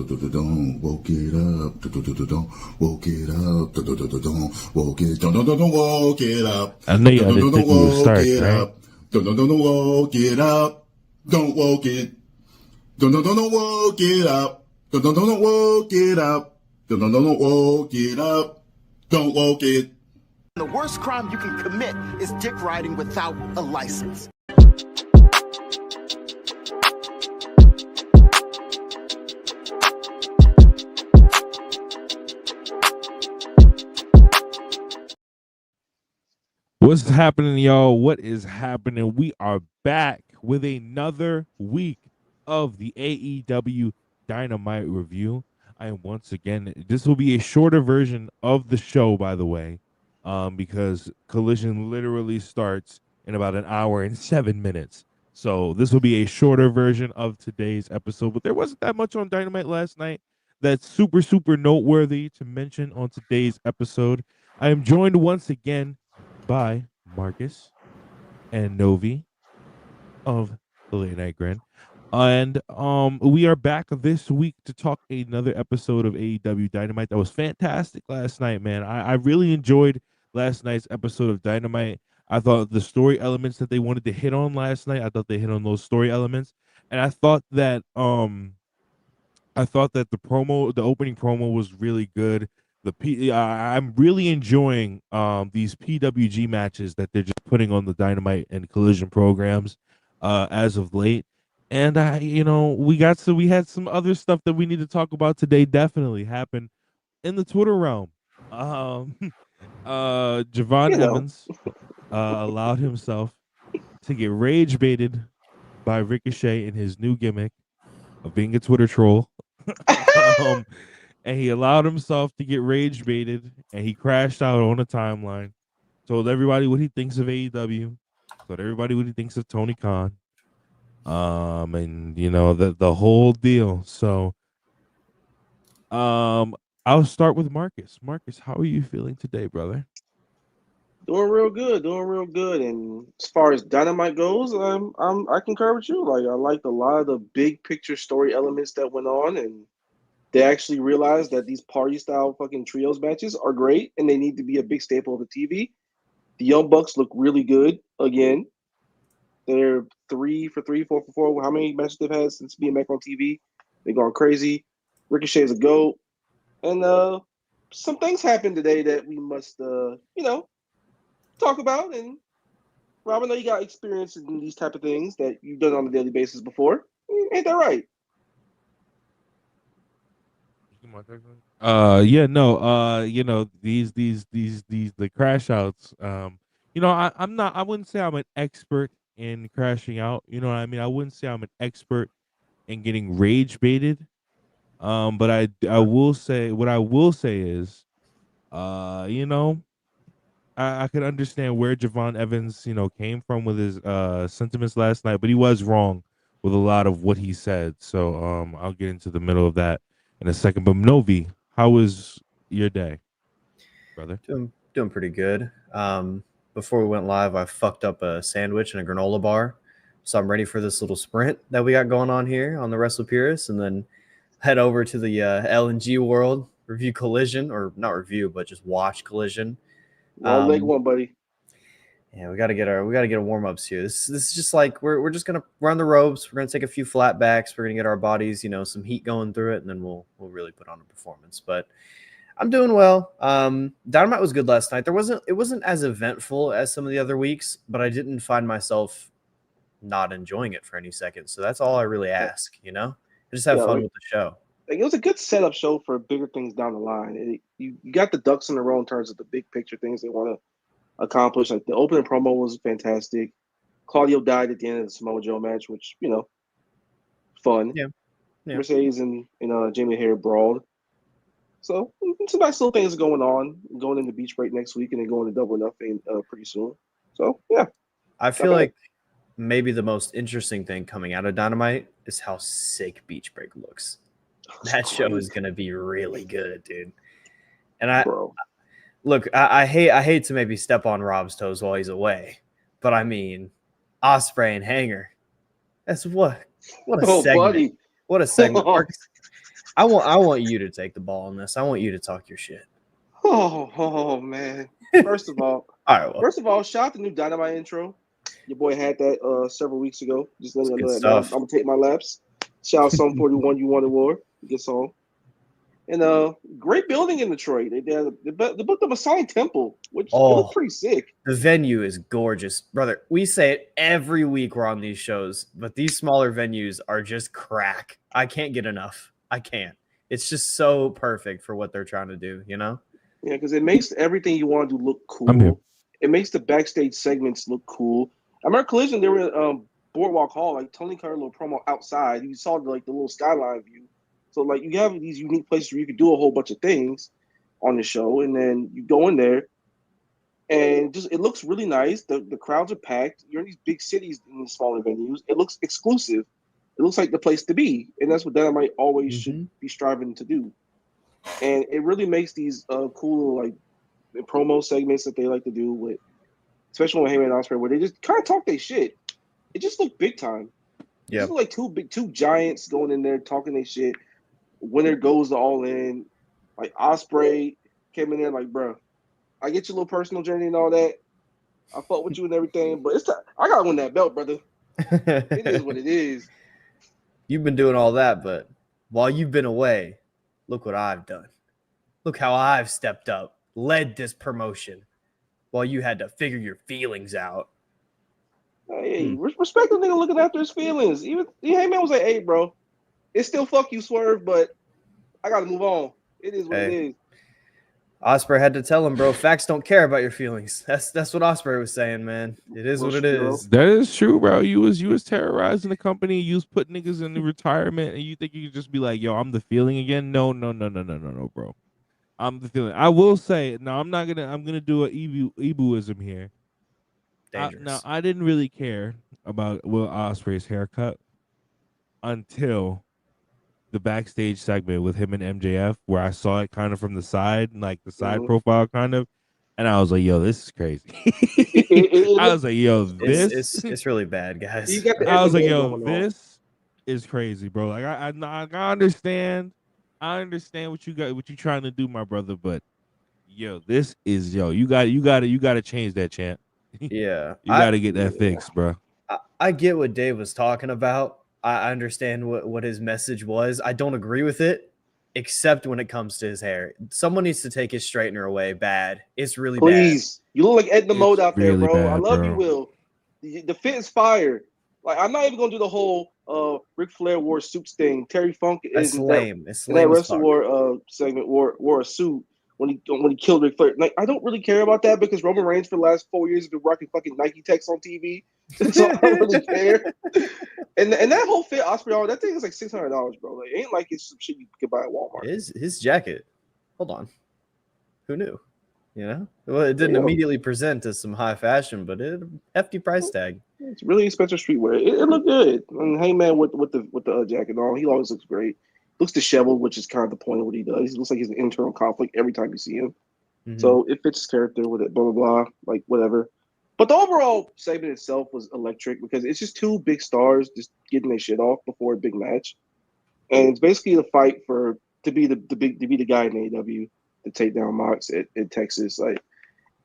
Don't woke it up. Don't woke it up. Don't woke it. Don't woke it up. I know y'all didn't think we would start, it right? up. Don't woke it up. Don't woke it. Don't woke it up. Don't woke it up. Don't woke it up. Don't woke it. The worst crime you can commit is dick riding without a license. What's happening, y'all? What is happening? We are back with another week of the AEW Dynamite review. I am once again, this will be a shorter version of the show, by the way, because Collision literally starts in about an hour and 7 minutes. So this will be a shorter version of today's episode, but there wasn't that much on Dynamite last night that's super, super noteworthy to mention on today's episode. I am joined once again by Marcus and Novi of the Late Night Grin. And we are back this week to talk another episode of AEW Dynamite. That was fantastic last night, man. I really enjoyed last night's episode of Dynamite. I thought the story elements that they wanted to hit on last night, I thought they hit on those story elements. And I thought that the opening promo was really good. I'm really enjoying these PWG matches that they're just putting on the Dynamite and Collision programs as of late. And we had some other stuff that we need to talk about today. Definitely happened in the Twitter realm. Javon Evans allowed himself to get rage baited by Ricochet in his new gimmick of being a Twitter troll. And he allowed himself to get rage baited, and he crashed out on a timeline. Told everybody what he thinks of AEW. Told everybody what he thinks of Tony Khan. And the whole deal. So, I'll start with Marcus. Marcus, how are you feeling today, brother? Doing real good. And as far as Dynamite goes, I concur with you. Like I liked a lot of the big picture story elements that went on, and they actually realized that these party style fucking trios matches are great, and they need to be a big staple of the TV. The Young Bucks look really good again. They're 3 for 3, 4 for 4. How many matches they've had since being back on TV? They're going crazy. Ricochet is a GOAT. And some things happened today that we must, talk about. And Rob, I know you got experience in these type of things that you've done on a daily basis before. Ain't that right? These the crash outs. I wouldn't say I'm an expert in crashing out. You know what I mean? I wouldn't say I'm an expert in getting rage baited. But I will say what I will say is, I could understand where Javon Evans, came from with his sentiments last night, but he was wrong with a lot of what he said. So I'll get into the middle of that in a second. But Novi, how was your day, brother? Doing pretty good. Before we went live, I fucked up a sandwich and a granola bar, so I'm ready for this little sprint that we got going on here on the Wrestle Purist, and then head over to the LNG world, review Collision, or not review, but just watch Collision. Leg one, buddy. Yeah, we gotta get our warm ups here. This is just like we're just gonna run the ropes. We're gonna take a few flat backs. We're gonna get our bodies, some heat going through it, and then we'll really put on a performance. But I'm doing well. Dynamite was good last night. It wasn't as eventful as some of the other weeks, but I didn't find myself not enjoying it for any second. So that's all I really ask. I just have fun with the show. It was a good setup show for bigger things down the line. You got the ducks in a row in terms of the big picture things they want to accomplish. Like the opening promo was fantastic. Claudio died at the end of the Samoa Joe match, which fun. Yeah. Mercedes and Jamie Hare brawled. So some nice little things going on. Going into Beach Break next week and then going to Double or Nothing pretty soon. So yeah, I feel like maybe the most interesting thing coming out of Dynamite is how sick Beach Break looks. That show is going to be really good, dude. And I hate to maybe step on Rob's toes while he's away, but I mean, Ospreay and Hanger. That's what a segment. Buddy. What a segment. I want you to take the ball on this. I want you to talk your shit. Oh man. First of all, All right, well, shout out the new Dynamite intro. Your boy had that several weeks ago. Just letting you know good that. Now I'm stuff. gonna take my laps. Shout out Sum 41, You Wanted War. Good song. And great building in Detroit. They built them a signed temple, which it looked pretty sick. The venue is gorgeous, brother. We say it every week we're on these shows, but these smaller venues are just crack. I can't get enough. I can't. It's just so perfect for what they're trying to do, you know? Yeah, because it makes everything you want to do look I'm here. cool. It makes the backstage segments look cool. I remember Collision, they were in Boardwalk Hall, like Tony cut a little promo outside. You saw the little skyline view. So like you have these unique places where you can do a whole bunch of things on the show, and then you go in there and just it looks really nice. The crowds are packed. You're in these big cities in these smaller venues. It looks exclusive. It looks like the place to be. And that's what Dynamite always should be striving to do. And it really makes these cool like promo segments that they like to do with, especially with Heyman and Ospreay, where they just kind of talk their shit. It just looked big time. It just looked like two giants going in there talking their shit. Winner goes all in. Like Ospreay came in there like, bro, I get your little personal journey and all that. I fought with you and everything, but it's time. I gotta win that belt, brother. It is what it is. You've been doing all that, but while you've been away, look what I've done. Look how I've stepped up, led this promotion while you had to figure your feelings out. Hey, respect the nigga looking after his feelings. Even Heyman was like, hey, bro, it's still fuck you, Swerve, but I gotta move on. It is what it is. Ospreay had to tell him, bro, facts don't care about your feelings. That's what Ospreay was saying, man. It is what it is. That is true, bro. You was terrorizing the company. You was putting niggas in the retirement, and you think you could just be like, yo, I'm the feeling again? No, bro. I'm the feeling. I will say, no, I'm gonna do an Ebuism here. Dangerous. I didn't really care about Will Ospreay's haircut until the backstage segment with him and MJF, where I saw it kind of from the side, like the side profile kind of, and I was like, yo, this is crazy. I was like, yo, this it's really bad, guys. I was like, yo, this is crazy, bro. Like I understand what you trying to do, my brother, but yo, this is you got to change that, champ. Yeah. You got to get that fixed, bro. I get what Dave was talking about. I understand what his message was. I don't agree with it, except when it comes to his hair. Someone needs to take his straightener away bad. It's really bad. Please. You look like Edna Mode out there, really bro. bad, I love bro. you, Will. The fit is fire. Like, I'm not even going to do the whole Ric Flair wore suits thing. Terry Funk is lame. It's in lame. that Wrestle War segment wore a suit when he killed Ric Flair. Like, I don't really care about that because Roman Reigns for the last 4 years has been rocking fucking Nike Techs on TV. So I don't really care. And that whole fit, Ospreay, that thing is like $600, bro. Like, it ain't like it's some shit you could buy at Walmart. His jacket. Hold on. Who knew? You know? Well, it didn't immediately present as some high fashion, but it hefty price tag. It's really expensive streetwear. It looked good. And Hangman with the jacket on, he always looks great. Looks disheveled, which is kind of the point of what he does. He looks like he's an internal conflict every time you see him. So it fits his character with it, blah, blah, blah, like whatever. But the overall segment itself was electric because it's just two big stars just getting their shit off before a big match. And it's basically the fight to be the guy in AEW to take down Mox in Texas. Like,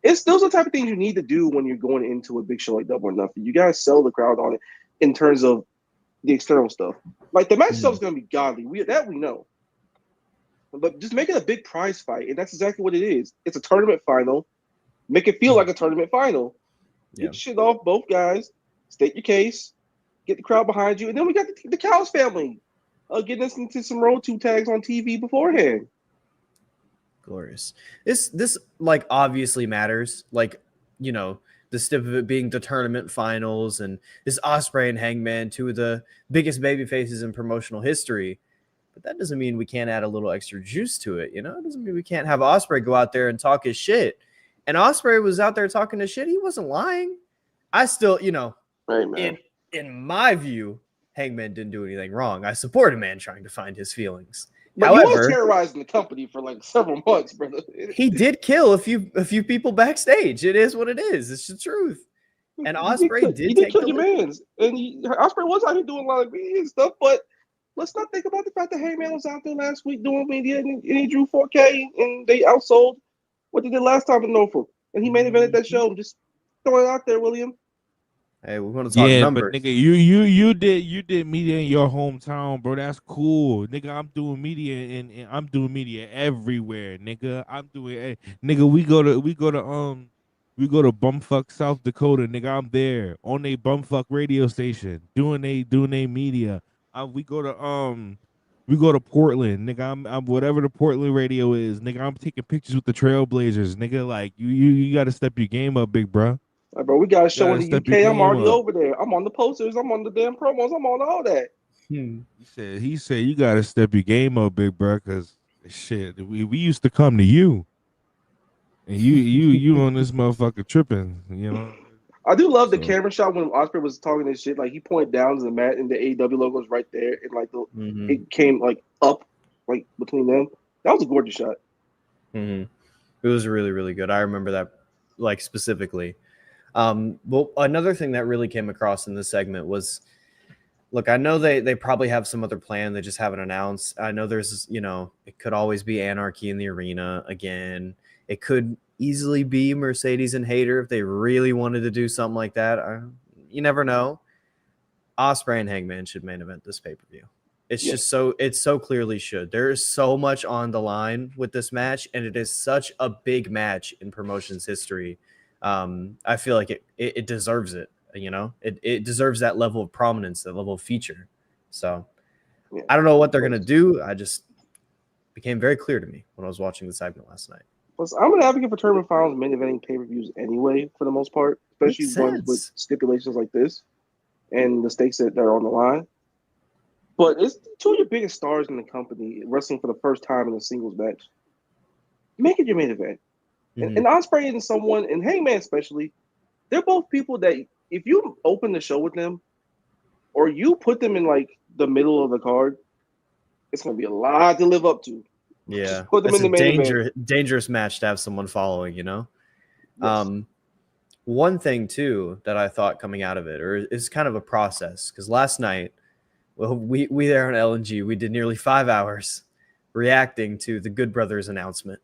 those are the type of things you need to do when you're going into a big show like Double or Nothing. You gotta sell the crowd on it in terms of the external stuff. Like the match itself is gonna be godly. We know. But just make it a big prize fight, and that's exactly what it is. It's a tournament final. Make it feel like a tournament final. Get shit off both guys. State your case. Get the crowd behind you, and then we got the Cows family getting us into some Road 2 tags on TV beforehand. Glorious. This like obviously matters. Like, you know, the step of it being the tournament finals and this Ospreay and Hangman, two of the biggest baby faces in promotional history. But that doesn't mean we can't add a little extra juice to it. You know, it doesn't mean we can't have Ospreay go out there and talk his shit. And Ospreay was out there talking his shit. He wasn't lying. I still, you know, right, man. In my view, Hangman didn't do anything wrong. I support a man trying to find his feelings. But however, he was terrorizing the company for like several months, brother. He did kill a few people backstage. It is what it is. It's the truth. And Ospreay did kill your mans. And Ospreay was out here doing a lot of media stuff, but let's not think about the fact that Hangman was out there last week doing media and he drew 4K and they outsold what they did last time in Norfolk. And he main evented that show. Just throw it out there, William. Hey, we want to talk Yeah, numbers. but nigga, you did media in your hometown, bro. That's cool, nigga. I'm doing media and I'm doing media everywhere, nigga. I'm doing, nigga. We go to bumfuck South Dakota, nigga. I'm there on a bumfuck radio station doing a media. We go to Portland, nigga. I'm whatever the Portland radio is, nigga. I'm taking pictures with the Trailblazers, nigga. Like you got to step your game up, big bro. Like, bro, we got a show in the Step your UK. I'm game already up. over there. I'm on the posters. I'm on the damn promos. I'm on all that. He said you gotta step your game up, big bro, because shit, we used to come to you. And you on this motherfucker tripping, you know. I do love the camera shot when Ospreay was talking this shit. Like he pointed down to the mat and the AEW logo was right there, and like it came like up, like between them. That was a gorgeous shot. It was really, really good. I remember that, like specifically. Well, another thing that really came across in this segment was, look, I know they probably have some other plan they just haven't announced. I know there's, it could always be anarchy in the arena again. It could easily be Mercedes and Hayter if they really wanted to do something like that. You never know. Ospreay and Hangman should main event this pay-per-view. It's so clearly should. There is so much on the line with this match, and it is such a big match in promotion's history. I feel like it deserves it. It deserves that level of prominence, that level of feature. So I don't know what they're gonna do. I just became very clear to me when I was watching the segment last night. Plus, I'm an advocate for tournament finals main eventing pay-per-views anyway, for the most part, especially ones with stipulations like this and the stakes that are on the line. But it's two of your biggest stars in the company wrestling for the first time in a singles match. Make it your main event. And Ospreay and someone, and Hangman especially, they're both people that if you open the show with them or you put them in like the middle of the card, it's going to be a lot to live up to. Yeah. Just put them in the main event. Dangerous match to have someone following, Yes. One thing too that I thought coming out of it, or is kind of a process, because last night, well, we there on LNG, we did nearly 5 hours reacting to the Good Brothers announcement.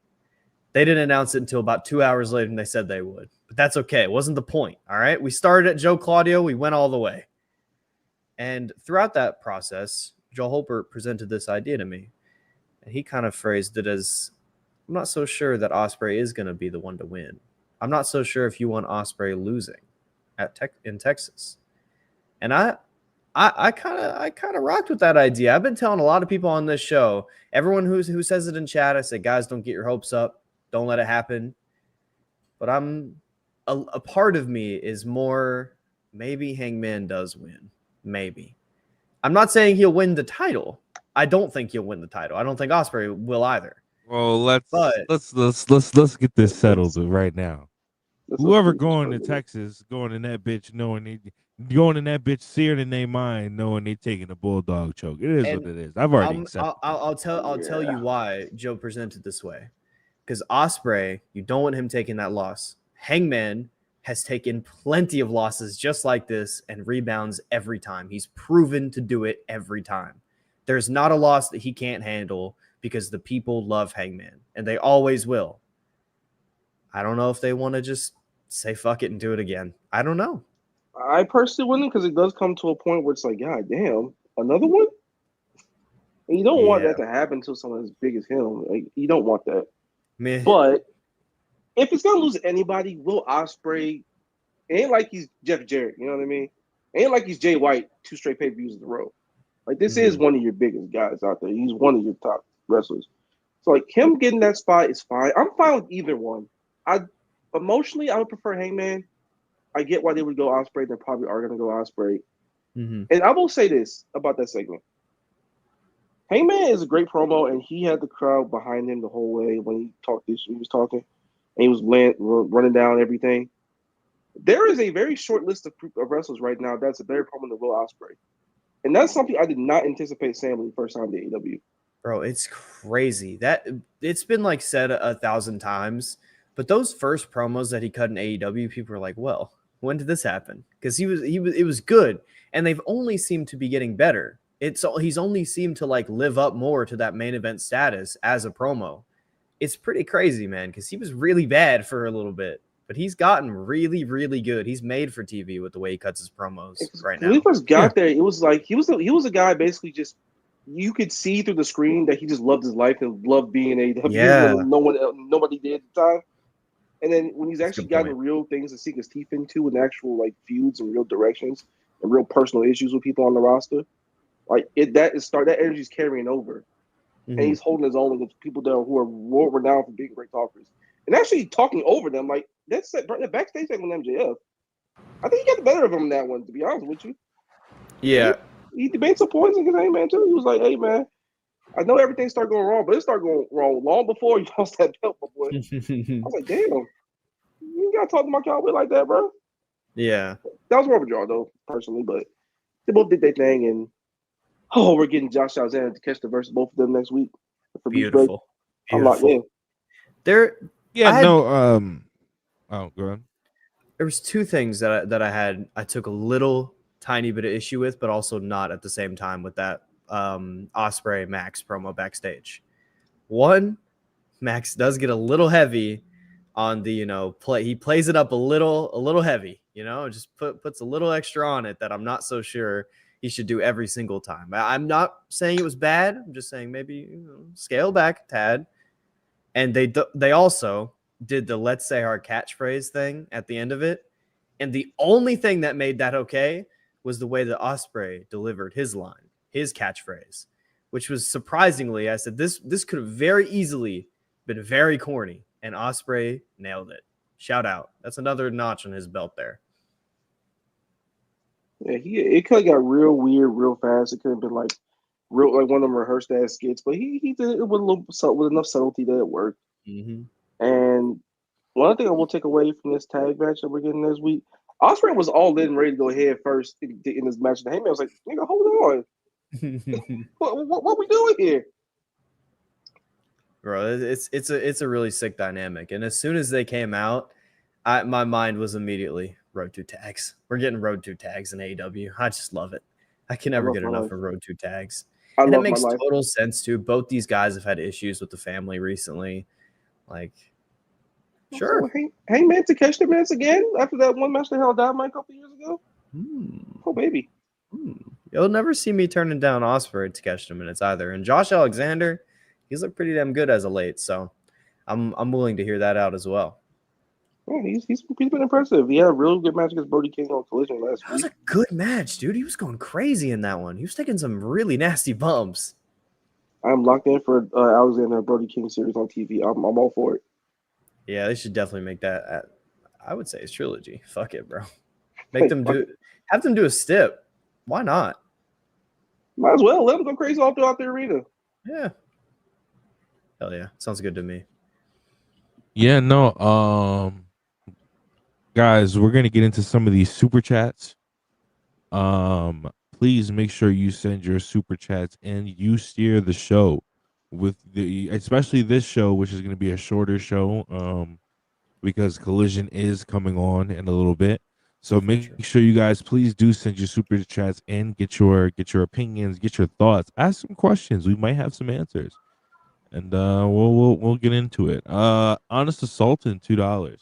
They didn't announce it until about 2 hours later, and they said they would. But that's okay. It wasn't the point, all right? We started at Joe Claudio. We went all the way. And throughout that process, Joel Holbert presented this idea to me. And he kind of phrased it as, I'm not so sure that Ospreay is going to be the one to win. I'm not so sure if you want Ospreay losing in Texas. And I kind of rocked with that idea. I've been telling a lot of people on this show, everyone who says it in chat, I say, guys, don't get your hopes up. Don't let it happen. But a part of me is more, maybe Hangman does win. Maybe. I'm not saying he'll win the title. I don't think he'll win the title. I don't think Ospreay will either. Well, let's get this settled right now. Whoever going to Texas, going in that bitch, going in that bitch, searing in their mind, knowing they taking a bulldog choke. It is what it is. I've already accepted. I'll tell you why Joe presented this way. Because Ospreay, you don't want him taking that loss. Hangman has taken plenty of losses just like this and rebounds every time. He's proven to do it every time. There's not a loss that he can't handle because the people love Hangman, and they always will. I don't know if they want to just say fuck it and do it again. I don't know. I personally wouldn't, because it does come to a point where it's like, God damn, another one? And you don't want that to happen to someone as big as him. Like, you don't want that. Man. But if it's gonna lose anybody, Will Ospreay, it ain't like he's Jeff Jarrett, you know what I mean? It ain't like he's Jay White 2 straight pay-per-views in a row. Like, this is one of your biggest guys out there. He's one of your top wrestlers. So, like, him getting that spot is fine. I'm fine with either one. Emotionally, I would prefer Hangman. I get why they would go Ospreay. They probably are going to go Ospreay. And I will say this about that segment. Hangman is a great promo, and he had the crowd behind him the whole way when he talked this. He was talking, and he was running down everything. There is a very short list of wrestlers right now that's a better promo than Will Ospreay. And that's something I did not anticipate saying when he first signed to AEW. Bro, it's crazy. That it's been like said 1,000 times, but those first promos that he cut in AEW, people were like, "Well, when did this happen?" Because it was good, and they've only seemed to be getting better. he's only seemed to like live up more to that main event status as a promo. It's pretty crazy, man, because he was really bad for a little bit, but he's gotten really, really good. He's made for TV with the way he cuts his promos right now. When he first got there, it was like he was a guy basically just you could see through the screen that he just loved his life and loved being AEW. Yeah. Nobody did at the time. And then when he's actually gotten point. real things to sink his teeth into and actual like feuds and real directions and real personal issues with people on the roster, like that energy's carrying over. Mm-hmm. And he's holding his own with people that who are world renowned for being great talkers. And actually talking over them, like that's that backstage thing with MJF. I think he got the better of him in that one, to be honest with you. Yeah. He debated some points against Hangman too. He was like, "Hey man, I know everything started going wrong, but it started going wrong long before you lost that belt, my boy." I was like, "Damn, you ain't gotta talk to my cowboy like that, bro." Yeah. That was more of a draw though, personally, but they both did their thing, and we're getting Josh Alexander to catch the versus both of them next week for Beautiful. I'm like, There. Go ahead. There was two things that I took a little tiny bit of issue with, but also not at the same time with that Ospreay Max promo backstage. One, Max does get a little heavy on the play. He plays it up a little heavy, just puts a little extra on it that I'm not so sure he should do every single time. I'm not saying it was bad. I'm just saying maybe scale back a tad. And they also did the "let's say our catchphrase" thing at the end of it. And the only thing that made that okay was the way that Ospreay delivered his line, his catchphrase, which was surprisingly, I said, this could have very easily been very corny, and Ospreay nailed it. Shout out. That's another notch on his belt there. Yeah, it could have got real weird real fast. It could have been like one of them rehearsed ass skits, but he did it with enough subtlety that it worked. Mm-hmm. And one thing I will take away from this tag match that we're getting this week, Ospreay was all in, ready to go head first in this match. And Heyman was like, "Nigga, hold on, what we doing here?" Bro, it's a really sick dynamic. And as soon as they came out, my mind was immediately Road 2 tags. We're getting Road 2 tags in AEW. I just love it. I can never get enough of Road 2 tags. And it makes total sense too. Both these guys have had issues with the family recently. Like, sure. So, Hangman to catch the match again after that one match they held Dynamite a couple years ago. Oh baby. You'll never see me turning down Ospreay to catch the minutes either. And Josh Alexander, he's looked pretty damn good as of late. So I'm willing to hear that out as well. Yeah, he's been impressive. He had a real good match against Brody King on Collision last week. That was a good match, dude. He was going crazy in that one. He was taking some really nasty bumps. I'm locked in for Alexander and Brody King series on TV. I'm all for it. Yeah, they should definitely make that. I would say it's trilogy. Fuck it, bro. Have them do a stip. Why not? Might as well let them go crazy all throughout the arena. Yeah. Hell yeah, sounds good to me. Yeah, no. Guys, we're gonna get into some of these super chats. Please make sure you send your super chats and you steer the show with especially this show, which is going to be a shorter show, because Collision is coming on in a little bit. So make sure you guys please do send your super chats and get your opinions, get your thoughts, ask some questions. We might have some answers, and we'll get into it. Honest Assault in $2.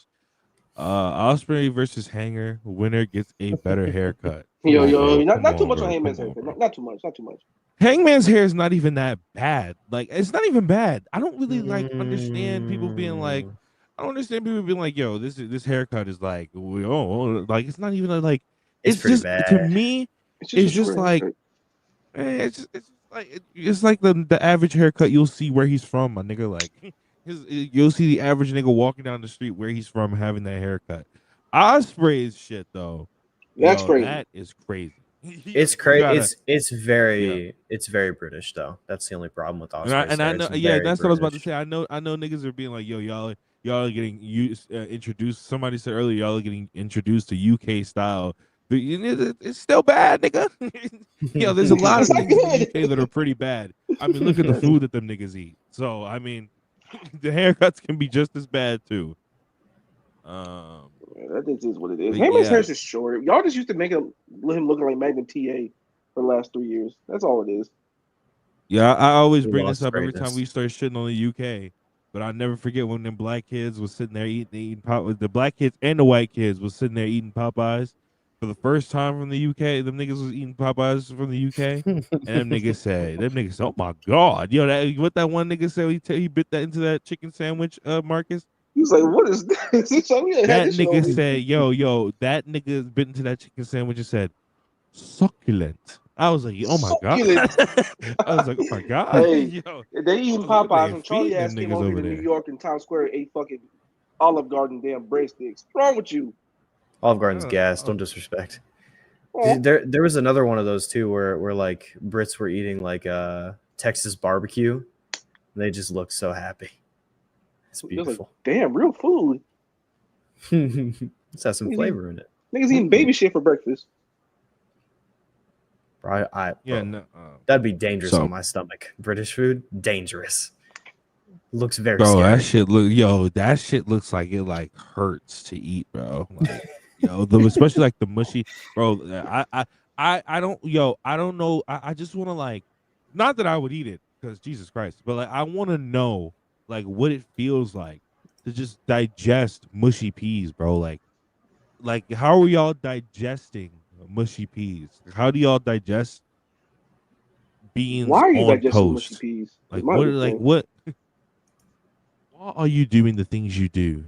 Ospreay versus Hanger. Winner gets a better haircut. Not too much on Hangman's hair. Not too much. Hangman's hair is not even that bad. Like, it's not even bad. I don't really understand people being like, yo, this haircut is like, like it's not even like it's just bad. To me, it's just like it's like the average haircut you'll see where he's from, my nigga. Like you'll see the average nigga walking down the street where he's from having that haircut. Osprey's shit though. That's crazy. That is crazy. It's crazy. It's very British though. That's the only problem with Osprey. And I know, that's what I was about to say. I know niggas are being like, yo, y'all are getting introduced. Somebody said earlier, y'all are getting introduced to UK style. But it's still bad, nigga. Yo, there's a lot of things in the UK that are pretty bad. I mean, look at the food that them niggas eat. So I mean, the haircuts can be just as bad too. That is what it is. Heyman's hair is just short. Y'all just used to let him look like Magnum TA. for the last 3 years. That's all it is. Yeah, I always We bring lost this up every time greatness. we start shitting on the UK. But I'll never forget when them black kids was sitting there eating the black kids and the white kids was sitting there eating Popeyes for the first time from the UK. Them niggas was eating Popeyes from the UK. And them niggas said, oh my God. Yo, what that one nigga said, he bit that into that chicken sandwich, Marcus? He was like, "What is this?" So we had That this shit nigga on me. said, that nigga bit into that chicken sandwich and said, succulent. I was like, oh my God. Succulent. I was like, oh my God. Hey, Yo, they eating what Popeyes they when Charlie feeding ass them came niggas over here over to New there? York and Times Square, ate fucking Olive Garden damn breadsticks. What's wrong with you? Olive Garden's gas. Don't disrespect. Oh, There was another one of those too where like Brits were eating like Texas barbecue. And they just look so happy. It's just like, beautiful. damn, real food. Let's have some Niggas flavor in it. Niggas eating baby shit for breakfast. Bro, Yeah, bro, no, that'd be dangerous so- on my stomach. British food, dangerous. Looks very bro, scary. that shit looks like it like hurts to eat, bro. Like, especially like the mushy, bro. I don't know. I just want to like, not that I would eat it because Jesus Christ, but like I want to know like what it feels like to just digest mushy peas, bro. Like how are y'all digesting mushy peas? How do y'all digest beans Why are you on digesting mushy toast? peas? Like My understanding. what? Why are you doing the things you do?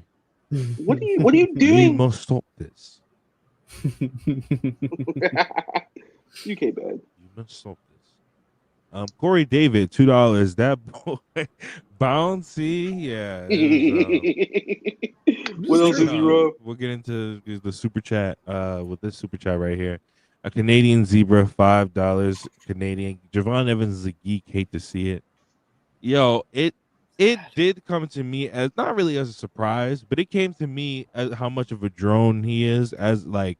What are you You doing? must stop this. UK bad. You must stop this. Corey David, $2. That boy, bouncy, yeah. What else is he, Rob? We'll get into the super chat. With this super chat right here, a Canadian zebra, $5. Canadian Javon Evans is a geek. Hate to see it. Yo, it did come to me as not really as a surprise, but it came to me as how much of a drone he is as like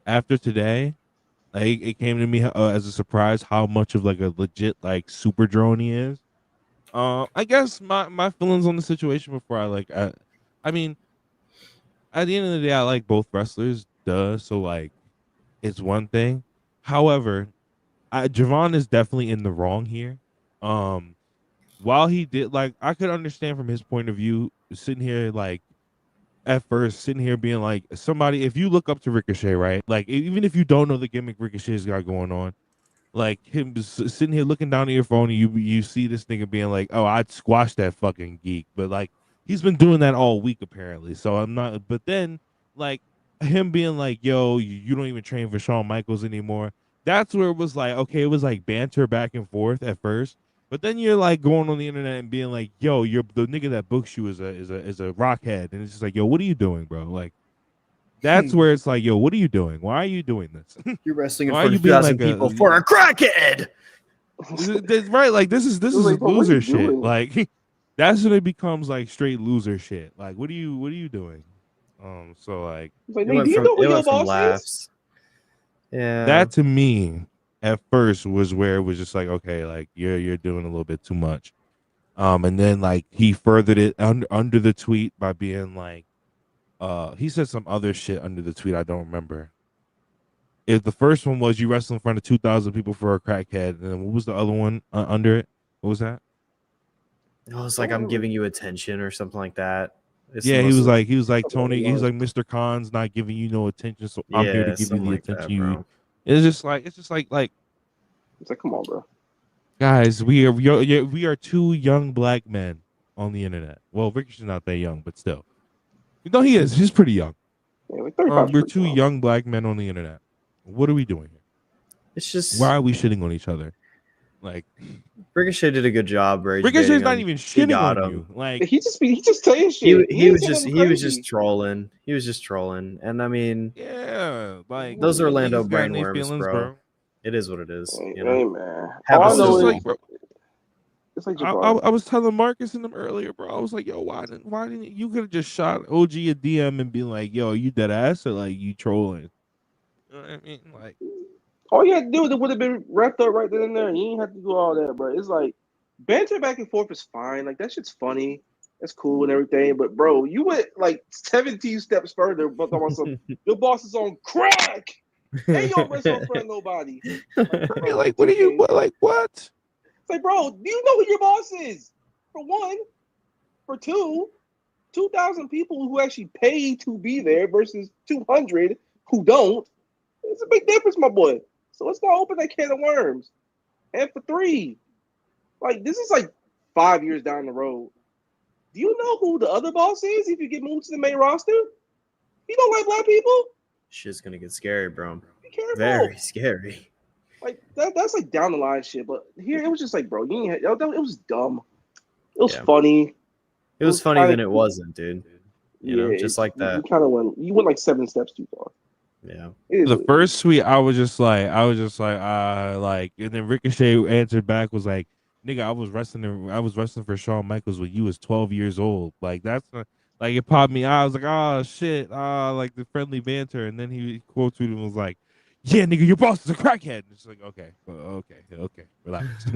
after today. Like it came to me as a surprise how much of like a legit like super drone he is. I guess my feelings on the situation before I mean, at the end of the day, I like both wrestlers, duh. So like, it's one thing. However, Javon is definitely in the wrong here. While he did like, I could understand from his point of view, sitting here like at first sitting here being like somebody. If you look up to Ricochet, right? Like even if you don't know the gimmick Ricochet's got going on, like him sitting here looking down at your phone and you see this nigga being like, oh, I'd squash that fucking geek, but like he's been doing that all week apparently. So I'm not. But then like him being like, yo, you don't even train for Shawn Michaels anymore. That's where it was like, okay, it was like banter back and forth at first. But then you're like going on the internet and being like, yo, you're the nigga that books you is a rockhead, and it's just like, yo, what are you doing, bro? Like that's where it's like, yo, what are you doing? Why are you doing this? You're wrestling in Why are front you of being 2,000 like people for a crackhead. Right, like this is like, bro, what are loser you shit. doing? Like that's when it becomes like straight loser shit. Like what are you doing? So like It's like, It nigga, went do you from know who it your went from boss is? laughs. Yeah. that to me at first was where it was just like, okay, like you're doing a little bit too much. And then like he furthered it under the tweet by being like, he said some other shit under the tweet I don't remember. If the first one was you wrestle in front of 2,000 people for a crackhead, and then what was the other one under it? What was that? It was like I'm giving you attention or something like that. It's Yeah, he was like something Tony. along He's those like Mr. Khan's not giving you no attention, so I'm here to give you something the like attention that, you. bro. It's just like It's like, come on, bro. guys, we are two young black men on the internet. Well, Ricochet's not that young, but still, no, he is. He's pretty young. Yeah, like 35 We're two young black men on the internet. What are we doing here? It's just Why are we shitting on each other? Like Ricochet did a good job. Ricochet's not even He shitting got on him. you. Like He just saying shit. He ain't was saying just nothing he was crazy. just trolling. He was just trolling. And I mean, yeah, like those are Orlando niggas got in their brainworms, feelings, bro. It is what it is. Hey, You know, hey, man. Have All a I know civil. is like, bro, it's like I Jabbar. was telling Marcus and them earlier, bro. I was like, yo, why didn't you could have just shot OG a DM and be like, yo, you dead ass or like you trolling? You know what I mean? Like, All you had to do it would have been wrapped up right then and there. You ain't have to do all that, bro. It's like banter back and forth is fine. Like that shit's funny. That's cool and everything. But bro, you went like 17 steps further, but about some your boss is on crack. They don't wrestle in front of nobody. Bro, Like, what are you? What? It's like, bro, do you know who your boss is? For one, for two, 2,000 people who actually pay to be there versus 200 who don't. It's a big difference, my boy. So let's not open that can of worms. And for three, like this is like 5 years down the road. Do you know who the other boss is if you get moved to the main roster? You don't like black people? Shit's gonna get scary, bro. Be careful. Very scary. Like that's like down the line shit. But here it was just like, bro, it was dumb. It was funny. It was funny when it wasn't, dude. You know, just like that. You went like 7 steps too far. Yeah. The first tweet, I was just like, and then Ricochet answered back was like, "Nigga, I was wrestling for Shawn Michaels when you was 12 years old." Like that's like it popped me out. I was like, "Oh shit!" Like the friendly banter, and then he quote tweeted and was like, "Yeah, nigga, your boss is a crackhead." And it's like, okay, relax.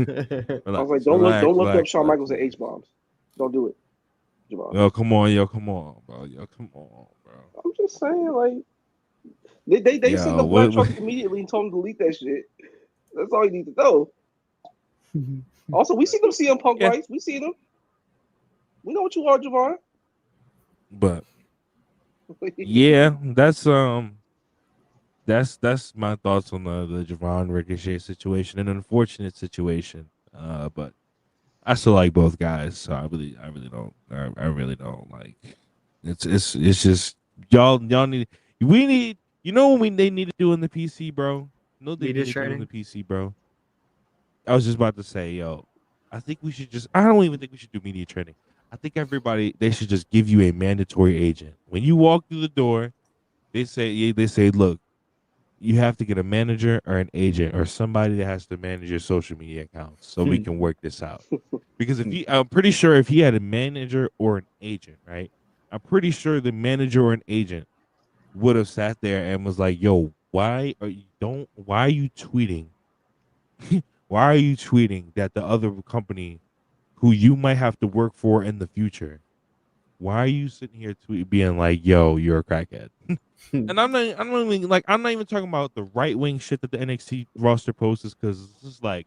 I was like, don't look up Shawn Michaels and H bombs. Don't do it. Javon. Yo, come on, bro. I'm just saying, like. They sent the black truck immediately and told him to delete that shit. That's all you need to know. Also, we see them CM Punk rights. We see them. We know what you are, Javon. But yeah, that's my thoughts on the Javon Ricochet situation, an unfortunate situation. But I still like both guys, so I really don't like. It's just y'all need. We need. You know what they need to do in the PC, bro? No, they need to do in the PC, bro. I was just about to say, yo, I think we should just. I don't even think we should do media training. I think they should just give you a mandatory agent. When you walk through the door, they say, look, you have to get a manager or an agent or somebody that has to manage your social media accounts so we can work this out. Because I'm pretty sure if he had a manager or an agent, right? I'm pretty sure the manager or an agent would have sat there and was like, yo, why are you tweeting? Why are you tweeting that the other company who you might have to work for in the future, why are you sitting here being like, yo, you're a crackhead? And I'm not even talking about the right wing shit that the NXT roster posts, because it's just like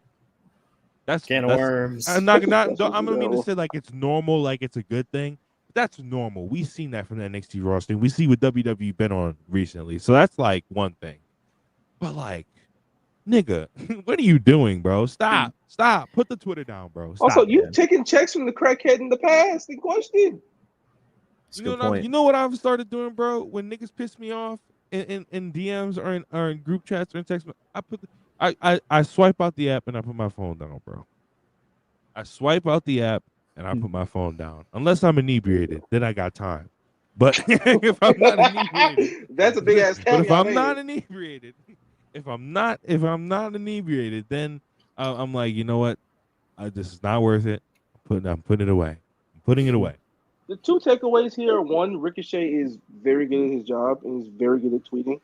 that's can of worms. I'm not gonna mean to say like it's normal, like it's a good thing. That's normal. We've seen that from the NXT roster. We see what WWE been on recently. So that's like one thing. But like, nigga, what are you doing, bro? Stop. Put the Twitter down, bro. Stop, also, you've taken checks from the crackhead in the past in question. You know what I've started doing, bro? When niggas piss me off in DMs or in group chats or in text, I swipe out the app and I put my phone down, bro. I swipe out the app and I put my phone down. Unless I'm inebriated, then I got time. But if I'm not inebriated, that's a big ass caveat. But if I'm not inebriated, then I'm like, you know what? This is not worth it. I'm putting it away. I'm putting it away. The two takeaways here: one, Ricochet is very good at his job and he's very good at tweeting,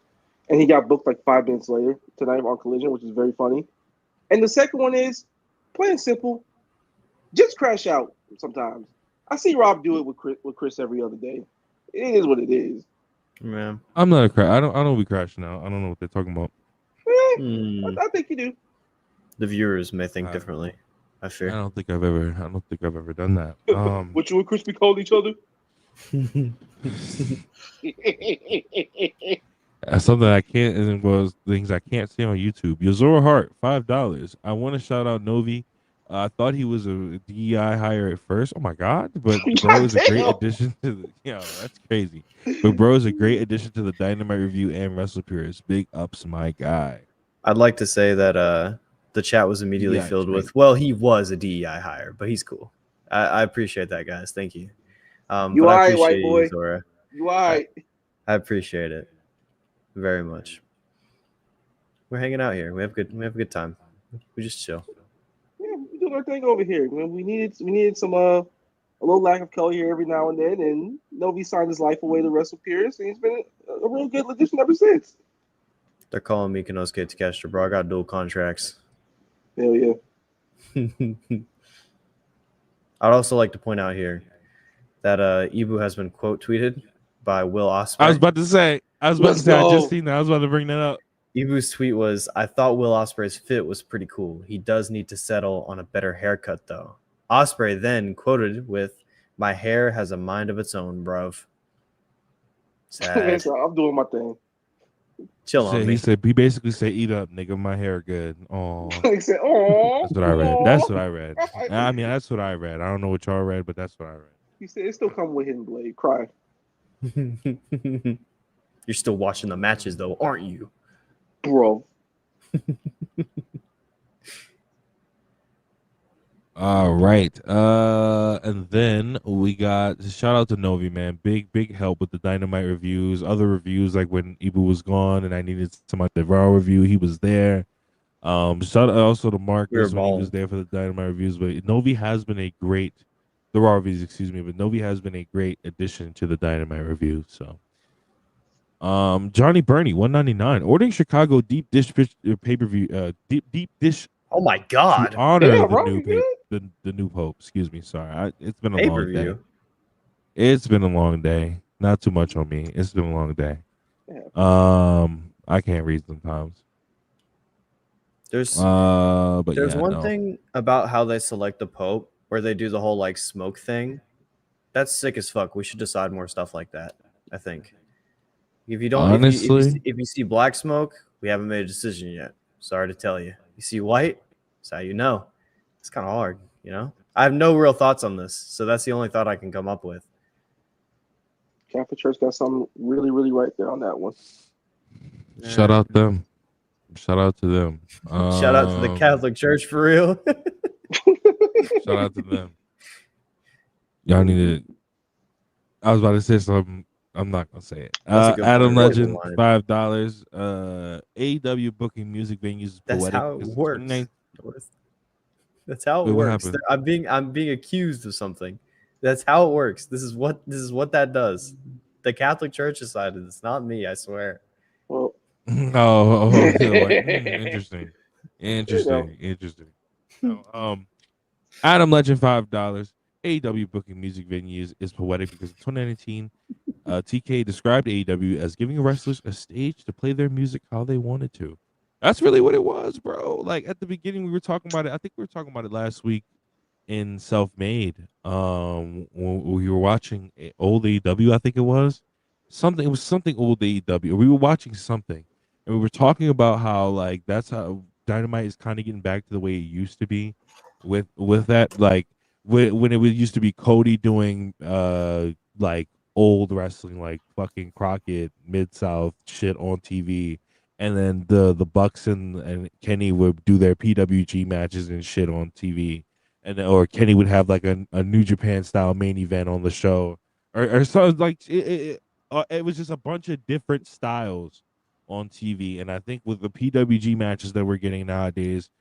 and he got booked like 5 minutes later tonight on Collision, which is very funny. And the second one is, plain and simple, just crash out sometimes. I see Rob do it with Chris every other day. It is what it is. Man, I'm not a crash. I don't be crashing out. I don't know what they're talking about. I think you do. The viewers may think differently. I fear. I don't think I've ever done that. What you and Chris be calling each other? Something I can't, and was things I can't see on YouTube. Yozora Hart, $5. I want to shout out Novi. I thought he was a DEI hire at first. Oh my god! But bro is a great addition to the. That's crazy. But bro is a great addition to the Dynamite Review and Wrestle Purists. Big ups, my guy. I'd like to say that the chat was immediately filled with, well, he was a DEI hire, but he's cool. I appreciate that, guys. Thank you. You all right, white boy? Zora. You all right? I appreciate it very much. We're hanging out here. We have a good time. We just chill. Yeah, we do our thing over here. We needed some a little lack of color here every now and then, and Novi signed his life away to Wrestle Pierce, and he's been a real good addition ever since. They're calling me Kenosuke Takeshita, bro. I got dual contracts. Hell yeah. I'd also like to point out here that Ibu has been quote tweeted by Will Ospreay. I was about to say, I just seen that. I was about to bring that up. Ibu's tweet was, "I thought Will Ospreay's fit was pretty cool. He does need to settle on a better haircut, though." Ospreay then quoted with, "My hair has a mind of its own, bruv." Sad. So I'm doing my thing. Chill on me. He basically said, "Eat up, nigga. My hair good." Oh, He said, "Oh, that's what I read. That's what I read. I mean, that's what I read. I don't know what y'all read, but that's what I read. He said, "It still coming with Hidden Blade." Cry. You're still watching the matches, though, aren't you? Bro. All right. And then we got shout out to Novi, man. Big help with the Dynamite reviews. Other reviews, like when Ibu was gone and I needed somebody to Raw review, he was there. Shout out also to Marcus when he was there for the Dynamite reviews. But Novi has been a great the Raw reviews, excuse me, but Novi has been a great addition to the Dynamite review. So Johnny Burney, 199. Ordering Chicago deep dish pay-per-view deep dish Oh my god. to honor Yeah, the bro, new you good? the new pope. Excuse me, sorry. It's been a long day. Pay-per-view. It's been a long day. Not too much on me. It's been a long day. Yeah. I can't read sometimes. There's But one thing about how they select the Pope where they do the whole like smoke thing. That's sick as fuck. We should decide more stuff like that, I think. If you don't honestly, if you see black smoke, we haven't made a decision yet. Sorry to tell you. You see white, that's how you know. It's kind of hard, you know? I have no real thoughts on this, so that's the only thought I can come up with. Catholic Church got something really, really right there on that one. shout out them. Shout out to them. Shout out to the Catholic Church for real. Shout out to them. Y'all need to. I was about to say something. I'm not gonna say it. Adam Legend, $5. AEW booking music venues is That's poetic. how it works. That's how it Wait, works. I'm being accused of something. That's how it works. This is what that does. The Catholic Church decided. It's not me. I swear. Well, interesting. Adam Legend, $5. AEW booking music venues is poetic because in 2019, TK described AEW as giving wrestlers a stage to play their music how they wanted to. That's really what it was, bro. Like at the beginning, we were talking about it. I think we were talking about it last week in Self-Made. When we were watching old AEW, I think it was something. It was something old AEW. We were watching something, and we were talking about how like that's how Dynamite is kind of getting back to the way it used to be, with that like when it used to be Cody doing like old wrestling like fucking Crockett Mid-South shit on TV, and then the Bucks and Kenny would do their PWG matches and shit on TV, and or Kenny would have like a New Japan style main event on the show, or so like it was just a bunch of different styles on TV, and I think with the PWG matches that we're getting nowadays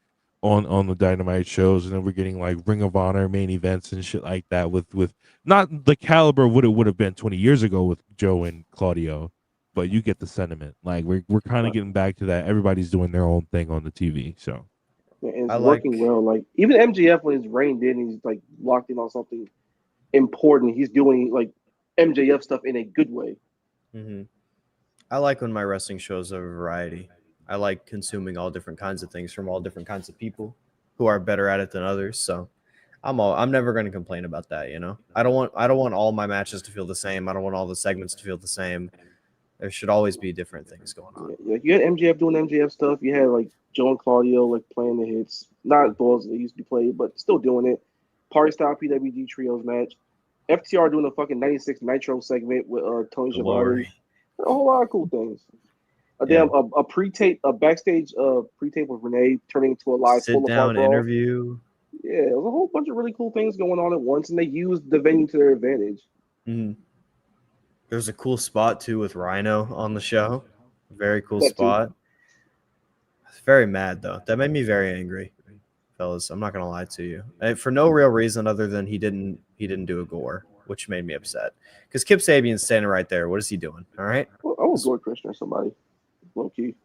on the Dynamite shows, and then we're getting like Ring of Honor main events and shit like that with not the caliber of what it would have been 20 years ago with Joe and Claudio, but you get the sentiment. Like we're kind of getting back to that. Everybody's doing their own thing on the TV, so and it's working well. Like even MJF when he's reined in, he's like locked in on something important. He's doing like MJF stuff in a good way. Mm-hmm. I like when my wrestling shows have a variety. I like consuming all different kinds of things from all different kinds of people who are better at it than others. So I'm never going to complain about that. You know, I don't want all my matches to feel the same. I don't want all the segments to feel the same. There should always be different things going on. Yeah, you had MJF doing MJF stuff. You had like Joe and Claudio like playing the hits, not balls they used to be played, but still doing it. Party style PWG trios match. FTR doing a fucking 96 Nitro segment with Tony Schiavone. A whole lot of cool things. A backstage pre-tape with Renee turning into a live sit down interview. Yeah, it was a whole bunch of really cool things going on at once, and they used the venue to their advantage. Mm-hmm. There's a cool spot too with Rhino on the show. Very cool spot. I was very mad though. That made me very angry, fellas. I'm not gonna lie to you. For no real reason other than he didn't do a gore, which made me upset. Because Kip Sabian's standing right there. What is he doing? All right. Well, I was Gore Christian or somebody. Low key.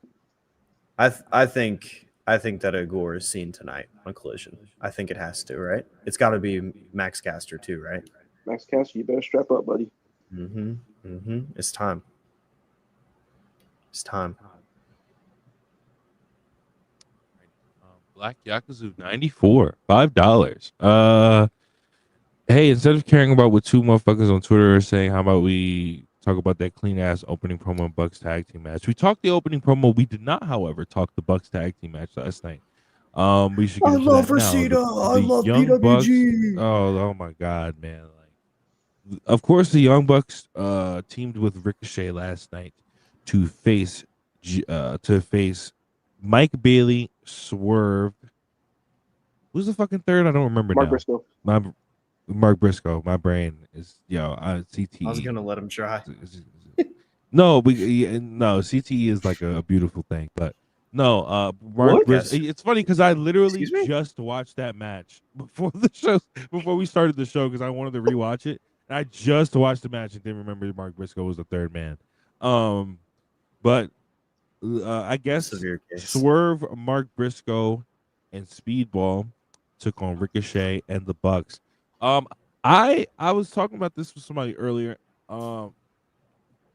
I think that a gore is seen tonight on Collision. I think it has to, right? It's got to be Max Caster too, right? Max Caster, you better strap up, buddy. It's time. It's time. Black Yakuza 94, $5. Hey, instead of caring about what two motherfuckers on Twitter are saying, how about we talk about that clean ass opening promo and Bucks tag team match? We talked the opening promo. We did not, however, talk the Bucks tag team match last night. We should get I into love that now. Reseda. I The love Young Bucks. PWG. Oh my God, man! Like, of course, the Young Bucks teamed with Ricochet last night to face Mike Bailey, Swerve. Who's the fucking third? I don't remember Mark now. Briscoe. Mark Briscoe. My brain is CTE. I was gonna let him try. No, no, CTE is like a beautiful thing, but no, Mark What? Briscoe. Yes. It's funny because I literally Excuse me? just watched that match before the show, before we started the show because I wanted to rewatch it. And I just watched the match and didn't remember Mark Briscoe was the third man. But I guess Severe case. Swerve, Mark Briscoe, and Speedball took on Ricochet and the Bucks. I was talking about this with somebody earlier. Would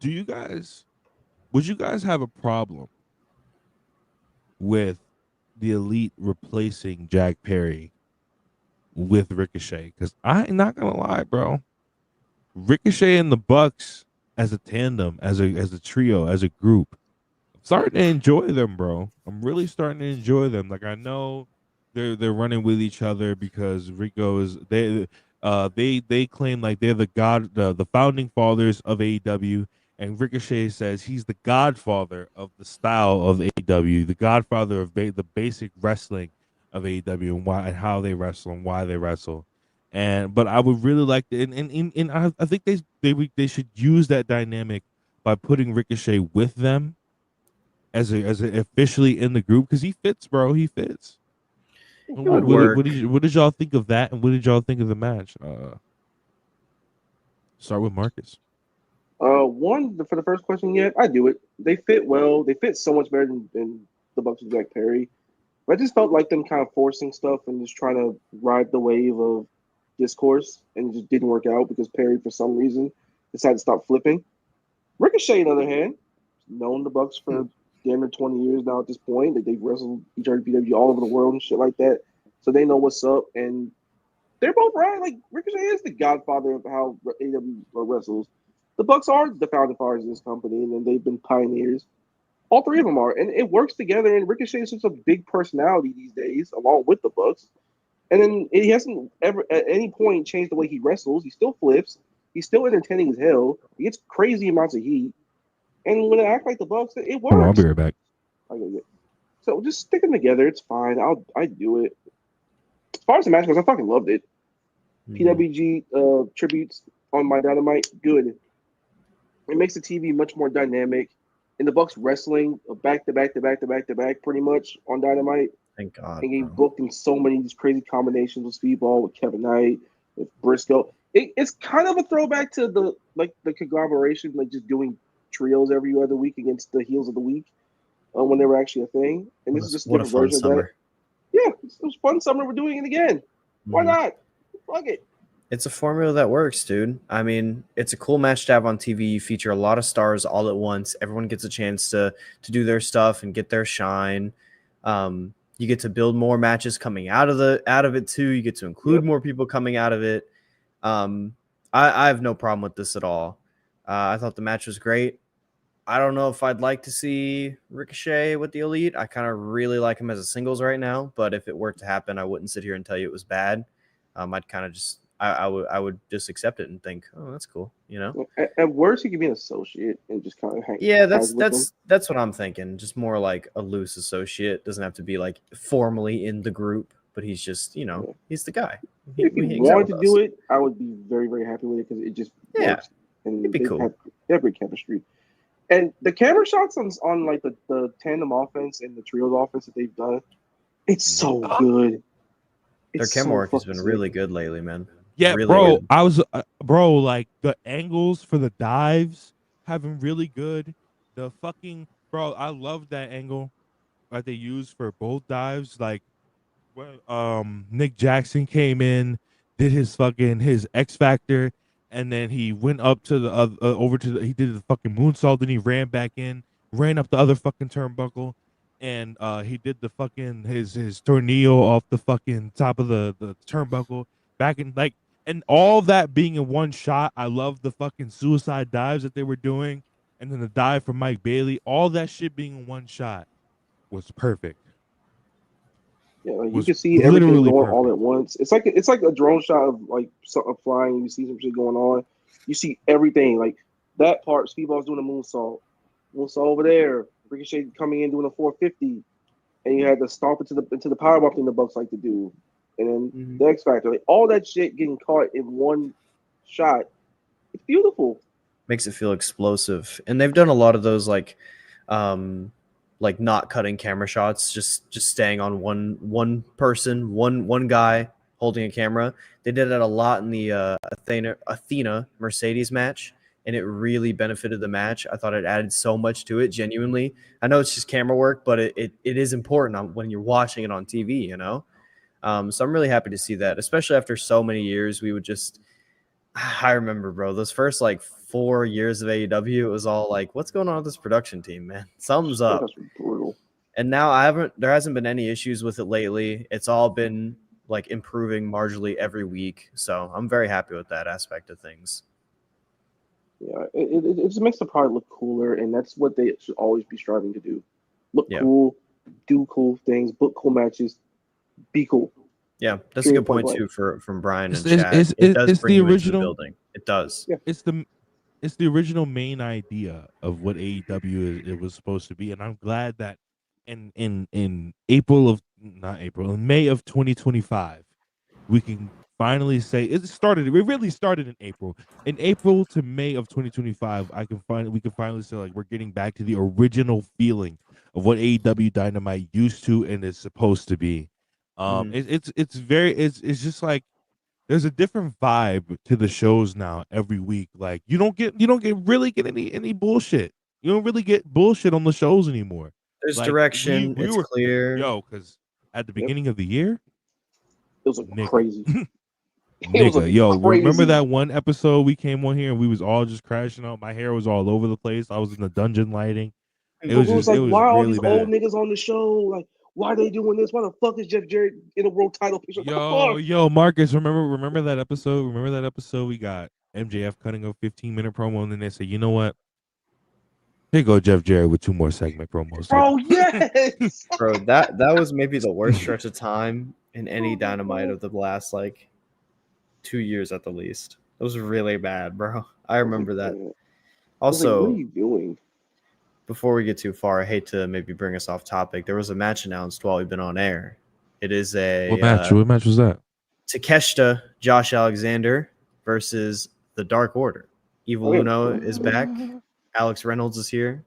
you guys have a problem with the Elite replacing Jack Perry with Ricochet? Because I ain't not gonna lie, bro. Ricochet and the Bucks as a tandem, as a trio, as a group, I'm starting to enjoy them, bro. I'm really starting to enjoy them. Like I know they're running with each other because Rico is they claim like they're the founding fathers of AEW, and Ricochet says he's the godfather of the style of AEW, the godfather of the basic wrestling of AEW and why and how they wrestle and why they wrestle. But I would really like to, and I think they should use that dynamic by putting Ricochet with them as a officially in the group because he fits, bro. He fits. It would work. What did y'all think of that, and what did y'all think of the match? Start with Marcus. For the first question, yeah, I do it. They fit well. They fit so much better than the Bucks with Jack Perry. But I just felt like them kind of forcing stuff and just trying to ride the wave of discourse, and it just didn't work out because Perry, for some reason, decided to stop flipping. Ricochet, on the other hand, known the Bucks for damn near 20 years now at this point. That they've wrestled each other PW all over the world and shit like that. So they know what's up, and they're both right. Like Ricochet is the godfather of how AEW wrestles. The Bucks are the founding fathers of this company, and then they've been pioneers. All three of them are, and it works together. And Ricochet is such a big personality these days, along with the Bucks. And then he hasn't ever at any point changed the way he wrestles. He still flips. He's still entertaining as hell. He gets crazy amounts of heat. And when they act like the Bucks, it works. I'll be right back. So just stick them together. It's fine. I do it. As far as the match goes, I fucking loved it. PWG tributes on my Dynamite, good. It makes the TV much more dynamic. And the Bucks wrestling back to back pretty much on Dynamite. Thank God. And getting booked in so many of these crazy combinations with Speedball, with Kevin Knight, with Briscoe. It's kind of a throwback to the conglomeration, like just doing trios every other week against the heels of the week when they were actually a thing. And this is just a different version of that. Yeah, it was fun summer. We're doing it again. Why not? Fuck it. It's a formula that works, dude. I mean, it's a cool match to have on TV. You feature a lot of stars all at once. Everyone gets a chance to do their stuff and get their shine. You get to build more matches coming out of it too. You get to include more people coming out of it. I have no problem with this at all. I thought the match was great. I don't know if I'd like to see Ricochet with the Elite. I kind of really like him as a singles right now, but if it were to happen, I wouldn't sit here and tell you it was bad. I'd kind of just I would just accept it and think, oh, that's cool, you know. At worst, he could be an associate and just kind of hang. Yeah, that's what I'm thinking. Just more like a loose associate. Doesn't have to be like formally in the group, but he's just, you know, he's the guy. If he wanted to do it, I would be very, very happy with it because it just works. And it'd be cool. They have great chemistry. And the camera shots on like the tandem offense and the trios offense that they've done, it's so good. Their camera work has been really good lately, man. Yeah, really bro. good. I was, like the angles for the dives have been really good. The fucking bro, I love that angle that they used for both dives. Like when Nick Jackson came in, did his X Factor, and then he went up to the he did the fucking moonsault, then he ran back in, ran up the other fucking turnbuckle. and he did the fucking his tornado off the fucking top of the turnbuckle back in like, and all that being in one shot. I love the fucking suicide dives that they were doing, and then the dive from Mike Bailey. All that shit being in one shot was perfect. Yeah, like you Was can see everything literally going all perfect. at once. It's like a drone shot of like something flying. You see some shit going on. You see everything. Like that part, Speedball's doing a moonsault over there. Ricochet coming in doing a 450, and you had to stomp into the powerbomb thing the Bucks like to do, and then the X Factor. Like all that shit getting caught in one shot. It's beautiful. Makes it feel explosive, and they've done a lot of those like not cutting camera shots, just staying on one person, one guy holding a camera. They did that a lot in the Athena Mercedes match, and it really benefited the match. I thought it added so much to it. Genuinely, I know it's just camera work, but it is important when you're watching it on TV. You know, so I'm really happy to see that, especially after so many years. We would just I remember, bro, those first like 4 years of AEW, it was all like, what's going on with this production team, man? Something's up. That's brutal. And now there hasn't been any issues with it lately. It's all been like improving marginally every week. So I'm very happy with that aspect of things. Yeah, it just makes the product look cooler, and that's what they should always be striving to do. Look cool, do cool things, book cool matches, be cool. Yeah, that's a good point too from Brian and Chad. It does bring the you original into the building. It does. Yeah. It's the original main idea of what AEW it was supposed to be, and I'm glad that in May of 2025, we can finally say it started. It really started in April. In April to May of 2025, we can finally say like we're getting back to the original feeling of what AEW Dynamite used to and is supposed to be. It's just like there's a different vibe to the shows now every week. Like you don't get really get any bullshit. You don't really get bullshit on the shows anymore. There's Like, direction. we It's were clear. because at the beginning of the year, it was crazy. Nigga, remember that one episode we came on here and we was all just crashing out? My hair was all over the place. I was in the dungeon lighting. It was like, really why are all these bad. old niggas on the show? Like, why are they doing this? Why the fuck is Jeff Jarrett in a world title picture? Yo, Marcus, remember that episode? Remember that episode we got MJF cutting a 15-minute promo and then they say, you know what? Here go Jeff Jarrett with 2 more segment promos. Bro, yes. Bro, that was maybe the worst stretch of time in any Dynamite of the last like 2 years at the least. It was really bad, bro. I remember that. Also, what are you doing? Before we get too far, I hate to maybe bring us off topic. There was a match announced while we've been on air. It is a what match? What match was that? Takeshita Josh Alexander versus the Dark Order. Evil Uno is back. Alex Reynolds is here.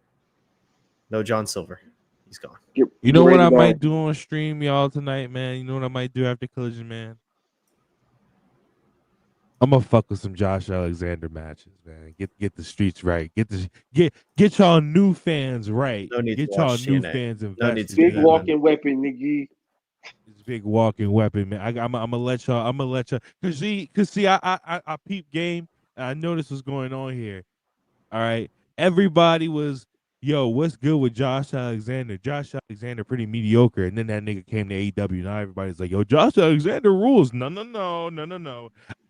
No John Silver. He's gone. You know what I might do on stream, y'all, tonight, man? You know what I might do after Collision, man? I'm gonna fuck with some Josh Alexander matches, man. Get the streets right. Get y'all new fans right. No need get to y'all watch new TNA. fans invested. No need to big walking weapon, nigga. It's big walking weapon, man. I'm gonna let y'all. Cause see, I peep game. And I noticed what's going on here. All right, everybody was, yo, what's good with Josh Alexander? Josh Alexander pretty mediocre, and then that nigga came to AEW. Now everybody's like, yo, Josh Alexander rules. No.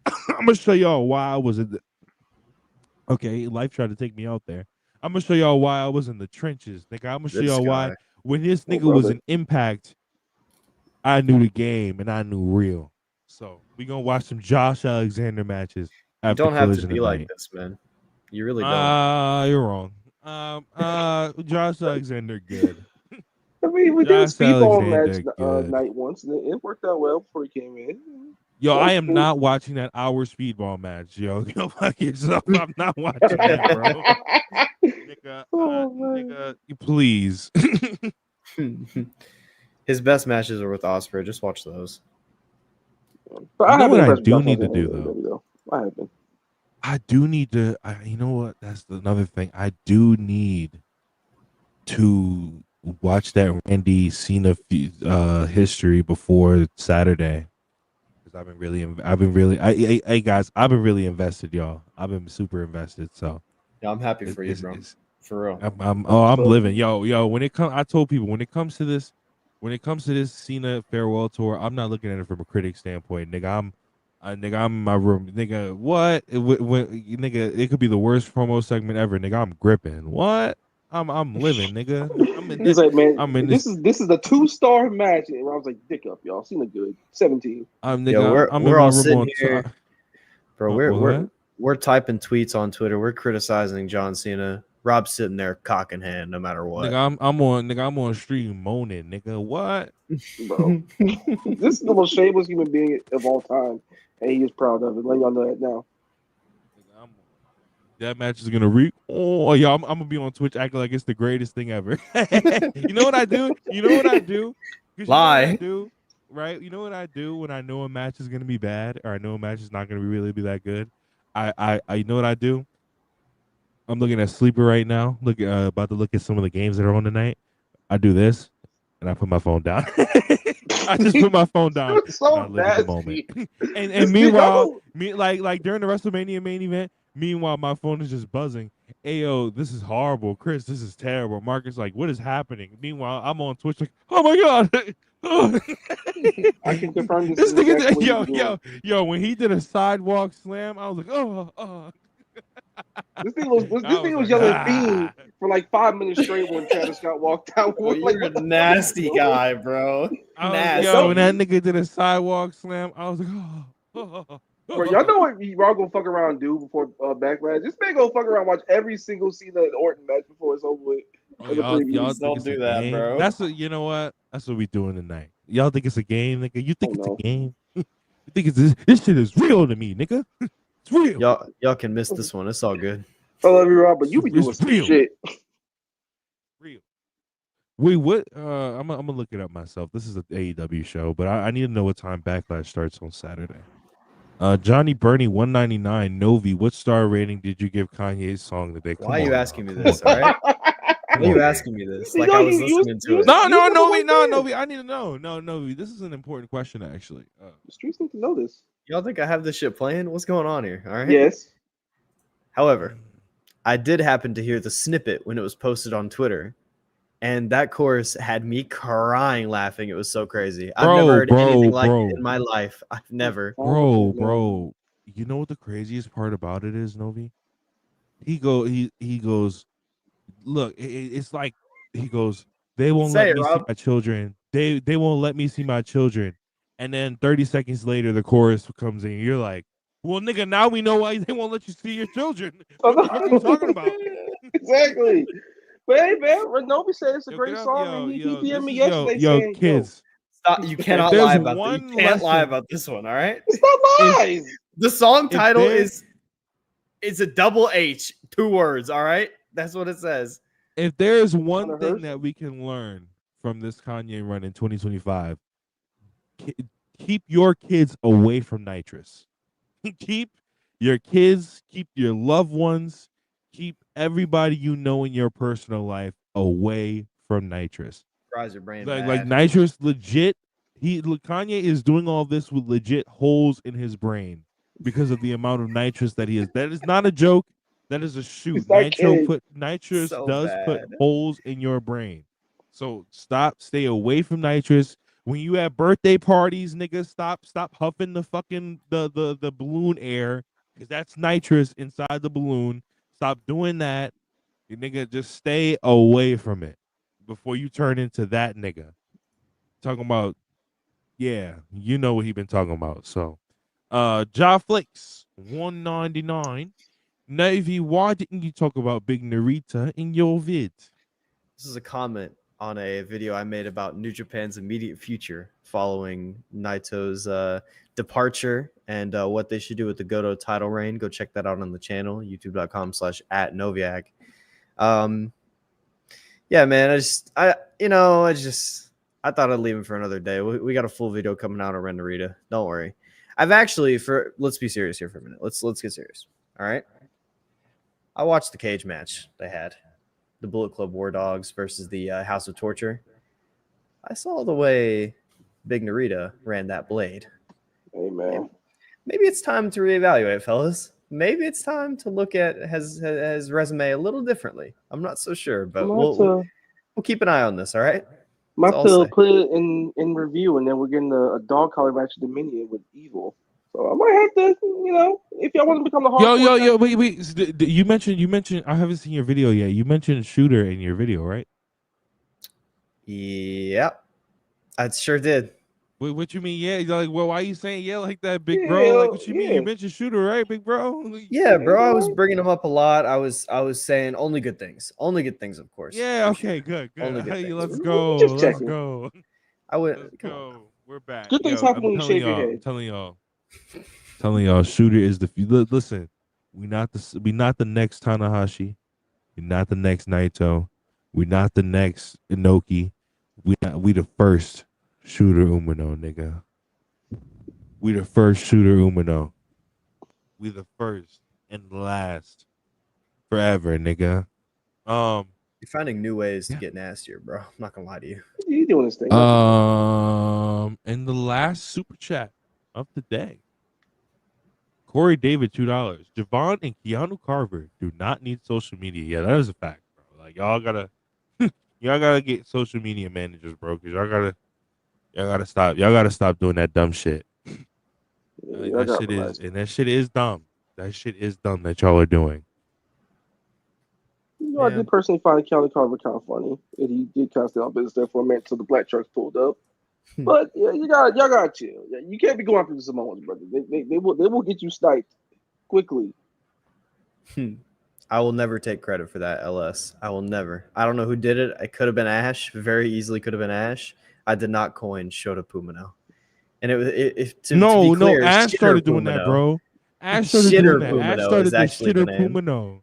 I'm gonna show y'all why I was in the. Okay, life tried to take me out there. I'm gonna show y'all why I was in the trenches, nigga. I'm gonna show y'all why when this nigga was an Impact, I knew the game and I knew real. So we gonna watch some Josh Alexander matches. You don't have to be like this, man. You really don't. You're wrong. Josh Alexander good. I mean, we did a speedball match night once, and it worked out well before he came in. Yo, I am not watching that hour speedball match, yo. Go fuck yourself. I'm not watching that, bro. Nigga, please. His best matches are with Ospreay. Just watch those. But you know what I do need to do, though? I do need to. You know what? That's another thing. I do need to watch that Randy Cena history before Saturday. I've been really, hey guys, I've been really invested, y'all. I've been super invested. So yeah, I'm happy for you, bro. For real. I'm living. Yo, when it comes, I told people when it comes to this Cena farewell tour, I'm not looking at it from a critic standpoint, nigga. Nigga, I'm in my room, nigga. What? Nigga, it could be the worst promo segment ever, nigga. I'm gripping. What? I'm living, nigga. I'm in He's this. like, man, I'm in this this. is a 2-star match. And I was like, dick up, y'all. Cena good. 17. Nigga. I'm in we're my all room sitting on here, bro. what? We're typing tweets on Twitter. We're criticizing John Cena. Rob's sitting there cock in hand, no matter what. Nigga, I'm on stream moaning, nigga. What? Bro. This is the most shameless human being of all time. And he is proud of it. Let y'all know that now. That match is gonna reek. Oh, yeah, I'm gonna be on Twitch acting like it's the greatest thing ever. You know what I do? You know what I do? 'Cause Lie. You know what I do, right? You know what I do when I know a match is gonna be bad or I know a match is not gonna really be that good? I you know what I do? I'm looking at Sleeper right now. About to look at some of the games that are on tonight. I do this and I put my phone down. I just put my phone down You're so and I live in the moment. nasty. and meanwhile, like during the WrestleMania main event, meanwhile my phone is just buzzing. Ayo, this is horrible. Chris, this is terrible. Marcus, like, what is happening? Meanwhile, I'm on Twitch like, oh my god. I can confirm this is nigga, exactly what he's doing. yo, when he did a sidewalk slam, I was like, oh. This thing was like, yelling fiend for like 5 minutes straight when Travis Scott walked out. Bro, Like, you're a nasty guy, bro. Nasty. Yo, when that nigga did a sidewalk slam, I was like, oh. Bro, y'all know what Raw gonna fuck around and do before Backlash? This man gonna fuck around and watch every single Cena and Orton match before it's over with. Y'all don't do that, bro. That's what you know. What? That's what we doing tonight. Y'all think it's a game, nigga? You think it's a game? You think it's this shit is real to me, nigga? It's real. Y'all can miss this one. It's all good. I love you, Rob, but you be doing some shit. Real. Wait, what? I'm gonna look it up myself. This is an AEW show, but I need to know what time Backlash starts on Saturday. Johnny Burney 199 Novi. What star rating did you give Kanye's song today? Why are you asking me this? All right. Why are you asking me this? Like I was listening to it. No, Novi. I need to know. No, Novi. This is an important question, actually. The streets need to know this. Y'all think I have this shit playing? What's going on here? All right. Yes. However, I did happen to hear the snippet when it was posted on Twitter, and that chorus had me crying laughing. It was so crazy. I've never heard anything like it in my life. I've never. Bro. You know what the craziest part about it is, Novi? He goes, look, it's like he goes, they won't let me see my children. They won't let me see my children. And then 30 seconds later, the chorus comes in. You're like, well, nigga, now we know why they won't let you see your children. What are you talking about? Exactly. But hey, man, Renobi said it's a great song. He PM'd me yesterday saying, kids. Stop. You cannot lie about this. You can't lie about this one, all right? It's not lies. The song title is a double H, 2 words, all right? That's what it says. If there's one thing that we can learn from this Kanye run in 2025, keep your kids away from nitrous. Keep your kids, keep your loved ones, keep everybody you know in your personal life away from nitrous. Fries your brain. Like nitrous, legit. Kanye is doing all this with legit holes in his brain because of the amount of nitrous that he is. That is not a joke. That is a shoot. Nitrous does put holes in your brain. So stay away from nitrous. When you have birthday parties, nigga, stop huffing the fucking the balloon air, because that's nitrous inside the balloon. Stop doing that. You nigga, just stay away from it before you turn into that nigga. Talking about, yeah, you know what he been talking about. So Ja Flakes 199. Navy, why didn't you talk about Big Narita in your vid? This is a comment on a video I made about New Japan's immediate future following Naito's departure and what they should do with the Goto title reign. Go check that out on the channel, youtube.com/@Noviak. Yeah, man, I thought I'd leave him for another day. We got a full video coming out on Ren Narita. Don't worry. Let's be serious here for a minute. Let's get serious. All right. I watched the cage match they had. The Bullet Club War Dogs versus the House of Torture. I saw the way Big Narita ran that blade. Hey, man. Maybe it's time to reevaluate, fellas. maybe it's time to look at his resume a little differently. I'm not so sure, but I'm we'll keep an eye on this. All right. might That's all I'll to put it in review, and then we're getting a dog collar match at Dominion with Evil. So I might have to, if y'all want to become the hardcore. Yo, wait. You mentioned. I haven't seen your video yet. You mentioned Shooter in your video, right? Yep, I sure did. Wait, what you mean? Yeah, you're like, well, why are you saying yeah like that, big Yeah, bro? Like, what you mean? yeah. You mentioned Shooter, right, big bro? Yeah, bro, I was bringing him up a lot. I was saying only good things, of course. Yeah, for okay, sure. good. Only good Hey, things. let's Just go. Let's checking. go. I would Let's come on. go. We're back. Good things Yo, happen I'm when you telling shave your y'all. head. I'm telling y'all, Shooter is the listen. We not the next Tanahashi. We not the next Naito. We not the next Inoki. We the first Shooter Umino, nigga. We the first Shooter Umino. We the first and last forever, nigga. You're finding new ways to Yeah. get nastier, bro. I'm not gonna lie to you. He's doing his thing. And the last super chat of the day. Corey David, $2. Javon and Keanu Carver do not need social media. Yeah, that is a fact, bro. Like y'all gotta get social media managers, bro, because y'all gotta stop doing that dumb shit. Like, that shit is dumb. That shit is dumb that y'all are doing. I did personally find Kelly Carver kind of funny. And he did kind of stay on business there for a minute until the black trucks pulled up. But yeah, y'all gotta chill. Yeah, you can't be going after the Samoans, brother. They will get you sniped quickly. I will never take credit for that, LS. I will never. I don't know who did it. It could have been Ash. Very easily could have been Ash. I did not coin Shota Pumano. And to be clear, Ash Shitter started doing Pumano. that, bro. Ash started doing that. Pumano Ash started is the actually the Shitter name. Pumano.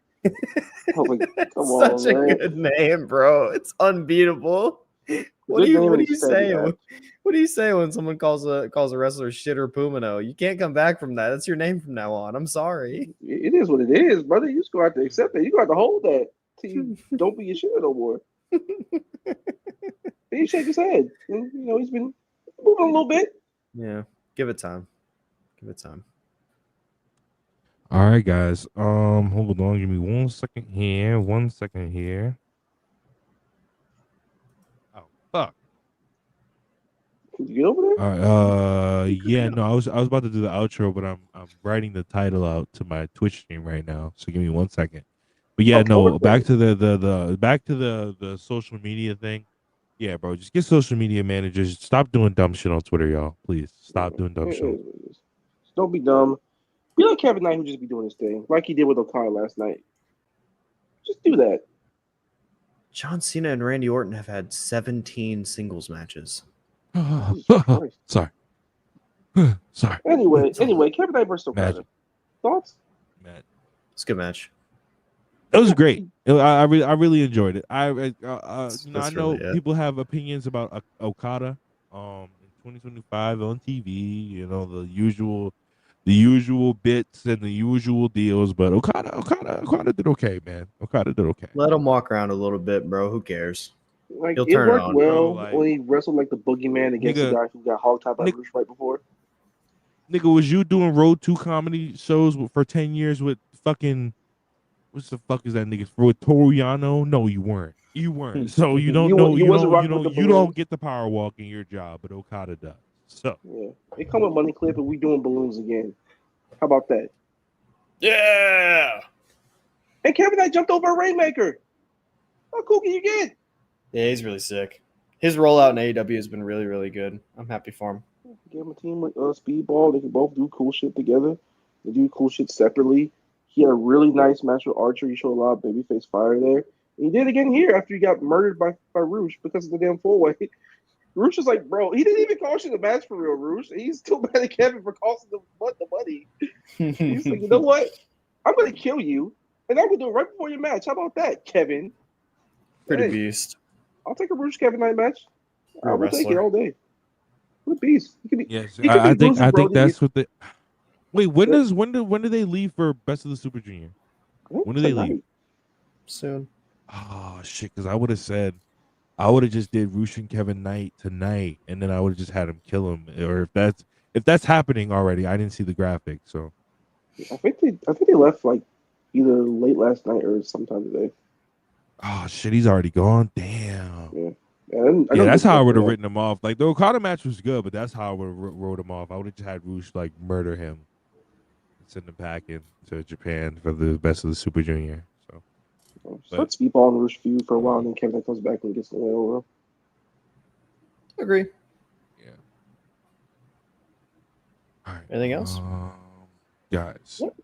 Such a good name, bro. It's unbeatable. What do you say? What do you say when someone calls a wrestler Shitter Pumano? You can't come back from that. That's your name from now on. I'm sorry. It is what it is, brother. You just go have to accept it. You got to hold that till you don't be your shit no more. He shake his head. He's been moving a little bit. Yeah, give it time. All right, guys. Hold on. Give me 1 second here. 1 second here. Oh, fuck. Can you get over there? Yeah, no, I was about to do the outro, but I'm writing the title out to my Twitch stream right now. So give me 1 second. But yeah, no, back to the social media thing. Yeah, bro, just get social media managers. Stop doing dumb shit on Twitter, y'all. Please stop doing dumb shit. Don't be dumb. Be like Kevin Knight, who just be doing his thing, like he did with O'Connor last night. Just do that. John Cena and Randy Orton have had 17 singles matches. Sorry. Anyway, Kevin Knight versus O'Connor. Thoughts? Matt. It's a good match. It was great. I really enjoyed it. I know people have opinions about Okada in 2025 on TV. The usual bits and the usual deals, but Okada did okay, man. Okada did okay. Let him walk around a little bit, bro. Who cares? Like, he'll it turn worked it on. well bro, when he wrestled like the boogeyman against the guy who got hog-tied by Rush right before. Nigga, was you doing Road 2 comedy shows for 10 years with fucking, what the fuck is that nigga? With Toru Yano? No, you weren't. So you don't know. You don't get the power walk in your job, but Okada does. So yeah, they come with money clip and we doing balloons again. How about that? Yeah. And Kevin Knight jumped over a Rainmaker. How cool can you get? Yeah, he's really sick. His rollout in AEW has been really, really good. I'm happy for him. Give him a team with Speedball. They can both do cool shit together. They do cool shit separately. He had a really nice match with Archer. He showed a lot of babyface fire there. And he did again here after he got murdered by Roosh because of the damn four-way. Roosh was like, bro, he didn't even cost you the match for real, Roosh. He's still mad at Kevin for costing the money. He's like, you know what? I'm going to kill you, and I'm going to do it right before your match. How about that, Kevin? Pretty beast. I'll take a Roosh Kevin Knight match. I will take it all day. What a beast. I think that's what they. Wait, when do they leave for Best of the Super Junior? When do they leave? Soon. Oh shit! Because I would have just did Roosh and Kevin Knight tonight, and then I would have just had him kill him. Or if that's happening already, I didn't see the graphic, so I think they left like either late last night or sometime today. Oh shit, he's already gone. Damn. Yeah. I Yeah, know that's they how I left would have for that. written him off. Like the Okada match was good, but that's how I would have wrote him off. I would have just had Roosh like murder him, send him packing to Japan for the best of the Super Junior. So, Start Speedball and Rush feud for a while, and then Kevin comes back and gets the win over. Agree. yeah. All right. Anything else? Guys. Yep.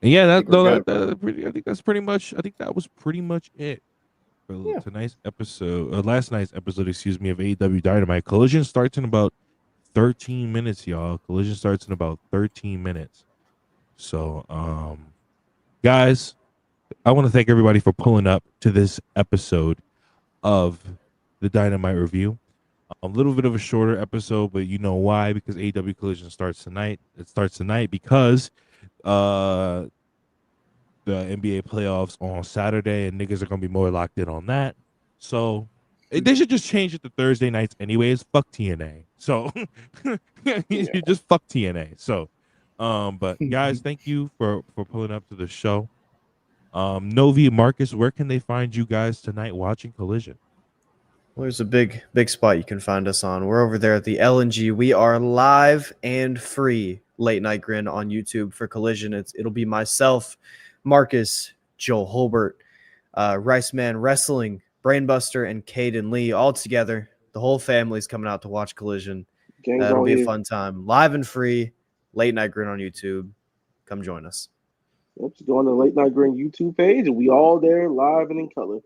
Yeah, I think we're good, I think that's pretty much. I think that was pretty much it for tonight's episode. Last night's episode, excuse me, of AEW Dynamite. Collision starts in about 13 minutes, y'all. Collision starts in about 13 minutes. So, guys, I want to thank everybody for pulling up to this episode of the Dynamite review. A little bit of a shorter episode, but you know why? Because AEW Collision starts tonight. It starts tonight because the NBA playoffs on Saturday, and niggas are gonna be more locked in on that. So they should just change it to Thursday nights, anyways. Fuck TNA. So you just fuck TNA. So, but guys, thank you for pulling up to the show. Novi, Marcus, where can they find you guys tonight watching Collision? Well, there's a big spot you can find us on. We're over there at the LNG. We are live and free late night grin on YouTube for Collision. It'll be myself, Marcus, Joel Holbert, Rice Man Wrestling, Brainbuster, and Caden Lee all together. The whole family's coming out to watch Collision. It'll be a fun time. Live and free, late night grin on YouTube. Come join us. Yep, just go on the Late Night Grin YouTube page, and we all there live and in color.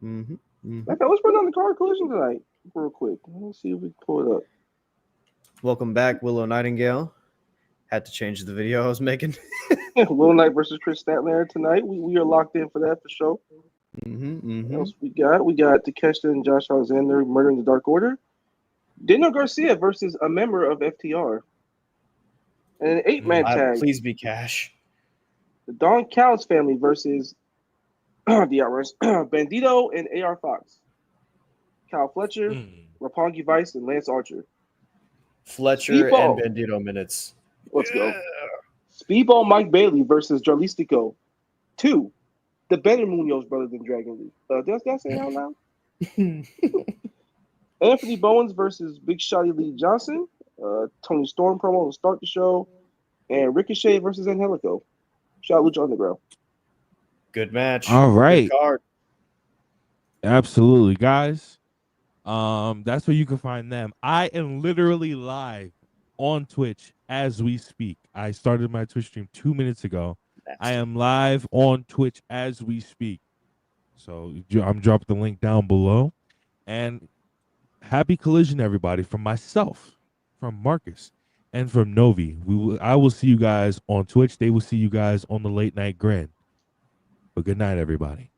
Mm-hmm. Okay, let's run on the card Collision tonight real quick. Let's see if we can pull it up. Welcome back, Willow Nightingale. Had to change the video I was making. Will Knight versus Chris Statlander tonight. We are locked in for that for sure. What else we got? We got Takeshita and Josh Alexander murdering the Dark Order. Daniel Garcia versus a member of FTR. And an 8-man tag. Please be Cash. The Don Callis family versus the Outrunners, Bandito and AR Fox. Kyle Fletcher, Roppongi Vice, and Lance Archer. Fletcher Speedball. and Bandito minutes. Let's go. Speedball Mike Bailey versus Jarlistico. 2. The better Munoz brothers in Dragon League. Did I say it out loud? Anthony Bowens versus Big Shotty Lee Johnson. Tony Storm promo to start the show. And Ricochet versus Angelico. Shout out Lucha Underground. Good match. All right. Good card. Absolutely, guys. That's where you can find them. I am literally live on Twitch as we speak. I started my Twitch stream 2 minutes ago. I am live on Twitch as we speak. So I'm dropping the link down below. And happy Collision, everybody, from myself, from Marcus, and from Novi. I will see you guys on Twitch. They will see you guys on the Late Night Grin. But good night, everybody.